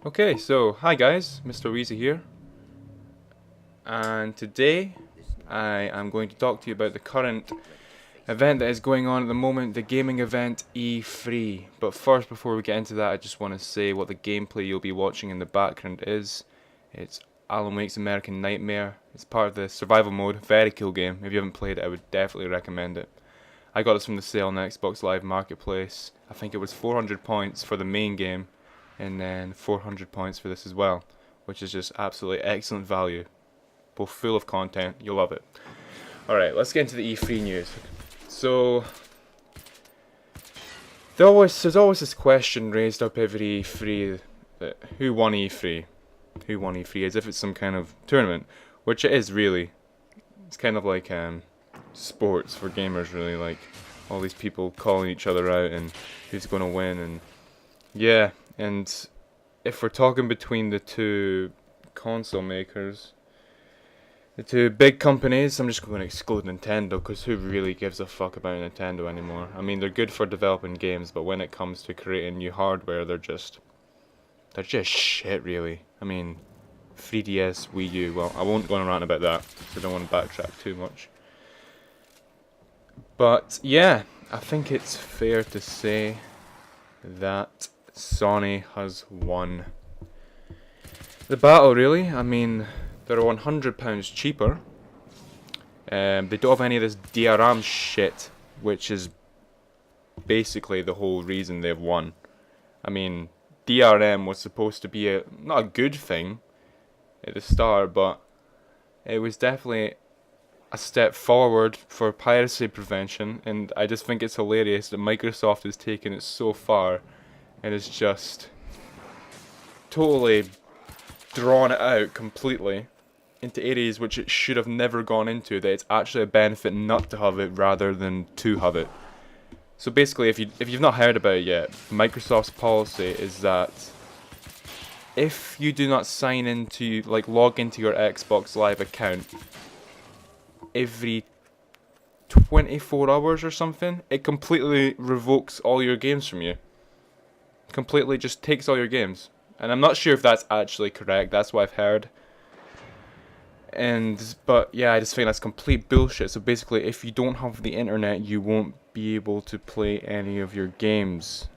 Okay, so hi guys, Mr. Weezy here, and today I am going to talk to you about the current event that is going on at the moment, the gaming event E3. But first, before we get into that, I just want to say what the gameplay you'll be watching in the background is. It's Alan Wake's American Nightmare. It's part of the survival mode, very cool game. If you haven't played it, I would definitely recommend it. I got this from the sale on the Xbox Live Marketplace. I think it was 400 points for the main game, and then 400 points for this as well, which is just absolutely excellent value. Both full of content, you'll love it. Alright, let's get into the E3 news. So, there's always this question raised up every E3 that who won E3? Who won E3? As if it's some kind of tournament, which it is really. It's kind of like sports for gamers, really, like all these people calling each other out and who's going to win, and yeah. And if we're talking between the two console makers, the two big companies, I'm just going to exclude Nintendo, because who really gives a fuck about Nintendo anymore? I mean, they're good for developing games, but when it comes to creating new hardware, they're just shit, really. I mean, 3DS, Wii U, well, I won't go on a rant about that, so I don't want to backtrack too much. But yeah, I think it's fair to say that Sony has won the battle, really. I mean, they're £100 cheaper. They don't have any of this DRM shit, which is basically the whole reason they've won. I mean, DRM was supposed to be not a good thing at the start, but it was definitely a step forward for piracy prevention, and I just think it's hilarious that Microsoft has taken it so far and has just totally drawn it out completely into areas which it should have never gone into, that it's actually a benefit not to have it rather than to have it. So basically, if you've not heard about it yet, Microsoft's policy is that if you do not log into your Xbox Live account every 24 hours or something, it completely revokes all your games from you. Completely just takes all your games. And I'm not sure if that's actually correct, that's what I've heard. But yeah, I just think that's complete bullshit. So basically, if you don't have the internet, you won't be able to play any of your games.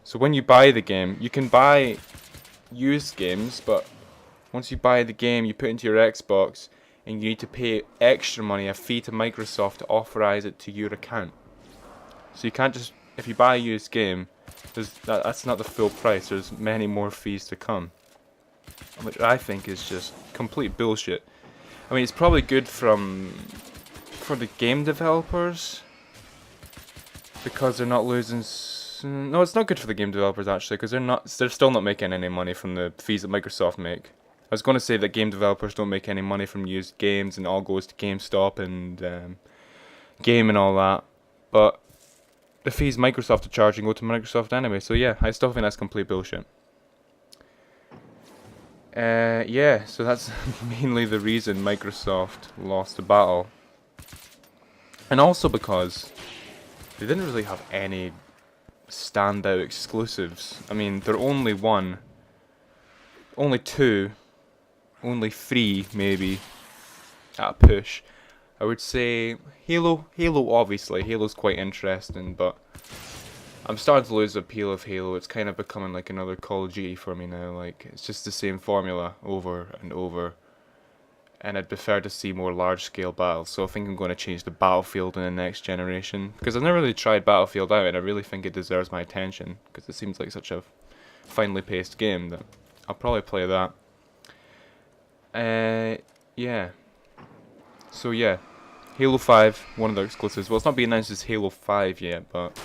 So when you buy the game, you can buy used games, but once you buy the game, you put it into your Xbox, and you need to pay extra money, a fee to Microsoft to authorize it to your account. So you can't just, if you buy a used game, that's not the full price, there's many more fees to come. Which I think is just complete bullshit. I mean, it's probably good for the game developers, because they're not losing. No, it's not good for the game developers actually, because they're still not making any money from the fees that Microsoft make. I was going to say that game developers don't make any money from used games and it all goes to GameStop and Game and all that, but the fees Microsoft are charging go to Microsoft anyway. So yeah, I still think that's complete bullshit. Yeah, so that's mainly the reason Microsoft lost the battle. And also because they didn't really have any standout exclusives. I mean, they're only two, only three maybe at a push. I would say Halo obviously, Halo's quite interesting, but I'm starting to lose the appeal of Halo. It's kind of becoming like another Call of Duty for me now. Like, it's just the same formula over and over. And I'd prefer to see more large-scale battles. So I think I'm going to change to Battlefield in the next generation, because I've never really tried Battlefield out, and I really think it deserves my attention, because it seems like such a finely paced game that I'll probably play that. Yeah. So yeah, Halo 5, one of the exclusives. Well, it's not being announced as Halo 5 yet, but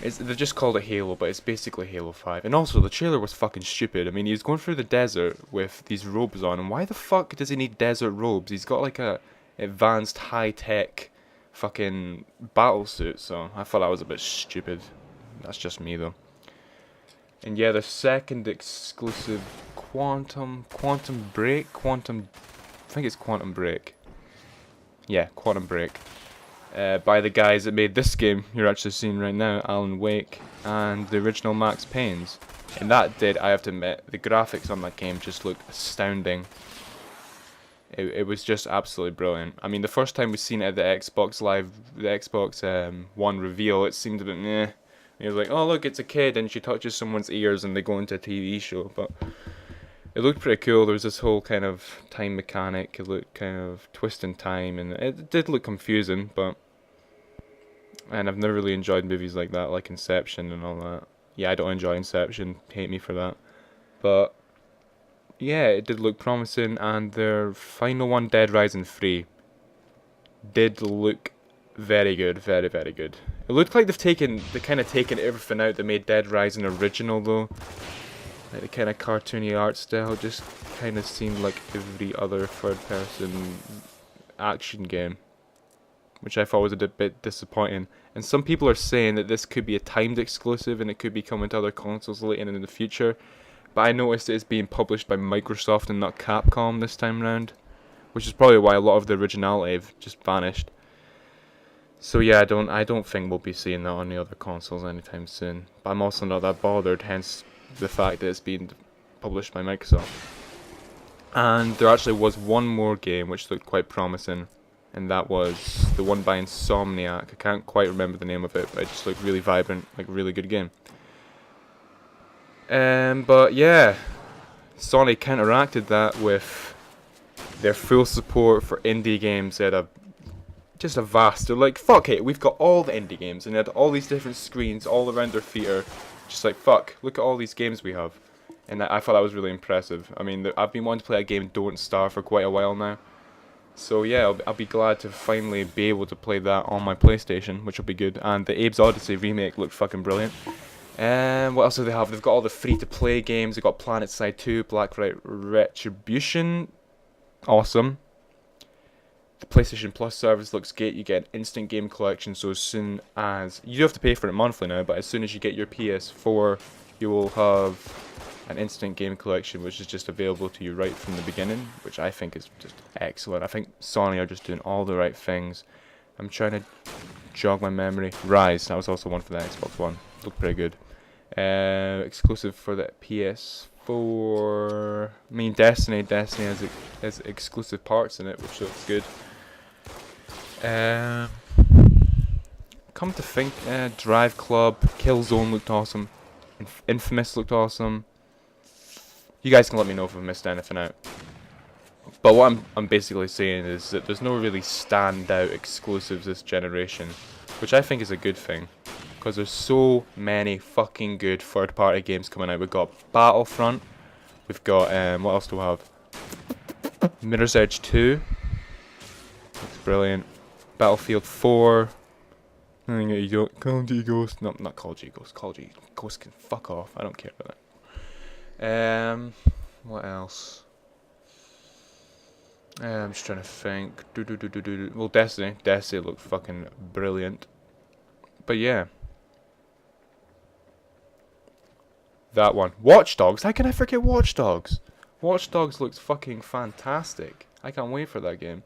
they've just called it Halo, but it's basically Halo 5. And also, the trailer was fucking stupid. I mean, he's going through the desert with these robes on, and why the fuck does he need desert robes? He's got like a advanced high-tech fucking battle suit, so I thought that was a bit stupid. That's just me, though. And yeah, the second exclusive, Quantum Break? I think it's Quantum Break. Yeah, Quantum Break. by the guys that made this game you're actually seeing right now, Alan Wake, and the original Max Payne's. And that did, I have to admit, the graphics on that game just looked astounding. It was just absolutely brilliant. I mean, the first time we seen it at the Xbox One reveal, it seemed a bit meh. It was like, oh look, it's a kid and she touches someone's ears and they go into a TV show. But it looked pretty cool. There was this whole kind of time mechanic. It looked kind of twisting time, and it did look confusing. And I've never really enjoyed movies like that, like Inception and all that. Yeah, I don't enjoy Inception. Hate me for that. But yeah, it did look promising, and their final one, Dead Rising 3, did look very good, very, very good. It looked like they kind of taken everything out that made Dead Rising original though. Like the kind of cartoony art style just kind of seemed like every other third-person action game, which I thought was a bit disappointing. And some people are saying that this could be a timed exclusive and it could be coming to other consoles later in the future. But I noticed it's being published by Microsoft and not Capcom this time round, which is probably why a lot of the originality have just vanished. So yeah, I don't think we'll be seeing that on the other consoles anytime soon. But I'm also not that bothered, hence the fact that it's being published by Microsoft. And there actually was one more game which looked quite promising, and that was the one by Insomniac. I can't quite remember the name of it, but it just looked really vibrant, like a really good game. But yeah, Sony counteracted that with their full support for indie games. They had just a vast, they're like, fuck it, we've got all the indie games, and they had all these different screens all around their theater, just like, fuck, look at all these games we have. And I thought that was really impressive. I mean, I've been wanting to play a game, Don't Starve, for quite a while now. So yeah, I'll be glad to finally be able to play that on my PlayStation, which will be good. And the Abe's Odyssey remake looked fucking brilliant. And what else do they have? They've got all the free-to-play games. They've got PlanetSide 2, Blacklight Retribution. Awesome. The PlayStation Plus service looks great. You get an instant game collection, so as soon as... You do have to pay for it monthly now, but as soon as you get your PS4, you will have an instant game collection, which is just available to you right from the beginning, which I think is just excellent. I think Sony are just doing all the right things. I'm trying to jog my memory. Rise, that was also one for the Xbox One. Looked pretty good. Exclusive for the PS4. I mean, Destiny has exclusive parts in it, which looks good. Come to think, Drive Club, Killzone looked awesome. Infamous looked awesome. You guys can let me know if I've missed anything out. But what I'm basically saying is that there's no really standout exclusives this generation, which I think is a good thing, because there's so many fucking good third-party games coming out. We've got Battlefront, we've got what else do we have? Mirror's Edge 2, looks brilliant. Battlefield 4. Call of Duty Ghost. No, not Call of Duty Ghost. Call of Duty Ghost can fuck off. I don't care about that. What else? I'm just trying to think. Well, Destiny. Destiny looked fucking brilliant. But yeah. That one. Watch Dogs. How can I forget Watch Dogs? Watch Dogs looks fucking fantastic. I can't wait for that game.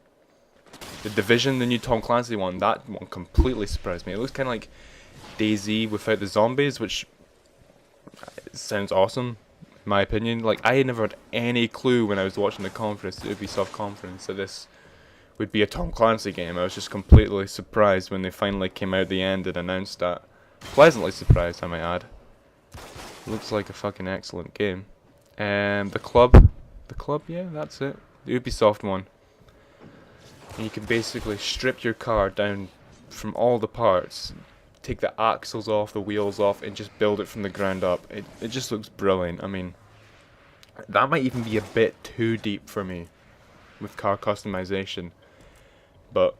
The Division, the new Tom Clancy one, that one completely surprised me. It looks kind of like DayZ without the zombies, which sounds awesome, in my opinion. Like, I had never had any clue when I was watching the conference, the Ubisoft conference, that this would be a Tom Clancy game. I was just completely surprised when they finally came out at the end and announced that. Pleasantly surprised, I might add. Looks like a fucking excellent game. The Club, yeah, that's it. The Ubisoft one. And you can basically strip your car down from all the parts, take the axles off, the wheels off, and just build it from the ground up. It just looks brilliant. I mean, that might even be a bit too deep for me with car customization, but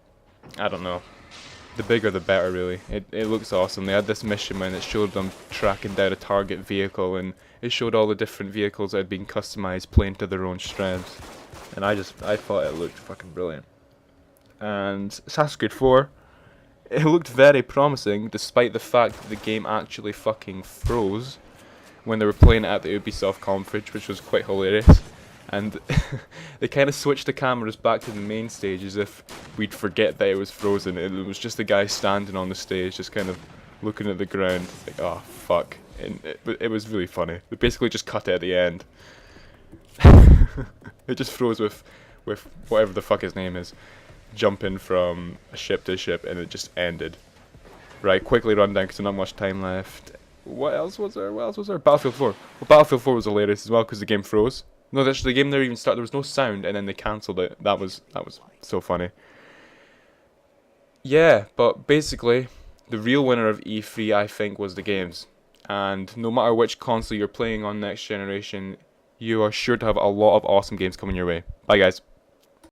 I don't know. The bigger the better, really. It looks awesome. They had this mission when it showed them tracking down a target vehicle, and it showed all the different vehicles that had been customized, playing to their own strengths. And I thought it looked fucking brilliant. And Assassin's Creed 4, it looked very promising, despite the fact that the game actually fucking froze when they were playing it at the Ubisoft conference, which was quite hilarious. and they kind of switched the cameras back to the main stage as if we'd forget that it was frozen. It was just the guy standing on the stage, just kind of looking at the ground, like, oh fuck. And it was really funny. They basically just cut it at the end. It just froze with whatever the fuck his name is, jumping from ship to ship, and it just ended. Right, quickly run down because there's not much time left. What else was there? What else was there? Battlefield 4. Well, Battlefield 4 was hilarious as well because the game froze. No, the game never even started. There was no sound, and then they cancelled it. That was so funny. Yeah, but basically, the real winner of E3, I think, was the games. And no matter which console you're playing on next generation, you are sure to have a lot of awesome games coming your way. Bye, guys.